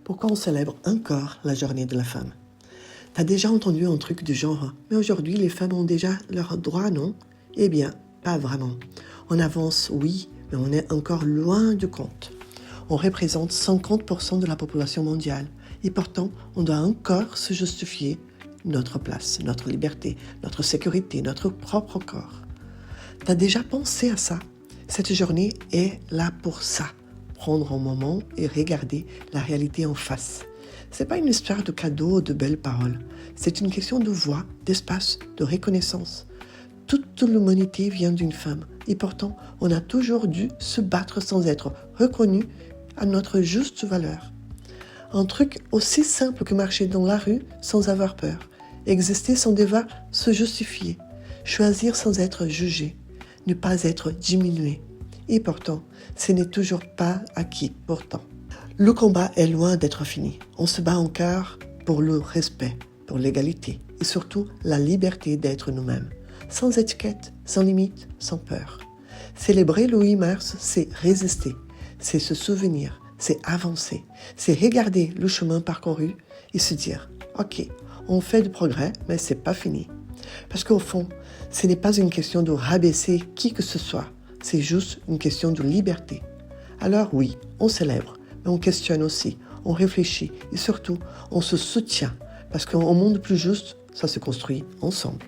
Pourquoi on célèbre encore la journée de la femme? T'as déjà entendu un truc du genre « Mais aujourd'hui, les femmes ont déjà leurs droits, non ?» Eh bien, pas vraiment. On avance, oui, mais on est encore loin du compte. On représente 50% de la population mondiale et pourtant, on doit encore se justifier notre place, notre liberté, notre sécurité, notre propre corps. T'as déjà pensé à ça? Cette journée est là pour ça. Prendre un moment et regarder la réalité en face. C'est pas une histoire de cadeaux ou de belles paroles. C'est une question de voix, d'espace, de reconnaissance. Toute l'humanité vient d'une femme et pourtant, on a toujours dû se battre sans être reconnu à notre juste valeur. Un truc aussi simple que marcher dans la rue sans avoir peur, exister sans devoir se justifier, choisir sans être jugé, ne pas être diminué. Et pourtant, ce n'est toujours pas acquis pourtant. Le combat est loin d'être fini. On se bat encore pour le respect, pour l'égalité et surtout la liberté d'être nous-mêmes, sans étiquette, sans limite, sans peur. Célébrer le 8 mars, c'est résister, c'est se souvenir, c'est avancer, c'est regarder le chemin parcouru et se dire « Ok, on fait du progrès, mais c'est pas fini. » Parce qu'au fond, ce n'est pas une question de rabaisser qui que ce soit, c'est juste une question de liberté. Alors oui, on célèbre, mais on questionne aussi, on réfléchit et surtout, on se soutient parce qu'un monde plus juste, ça se construit ensemble.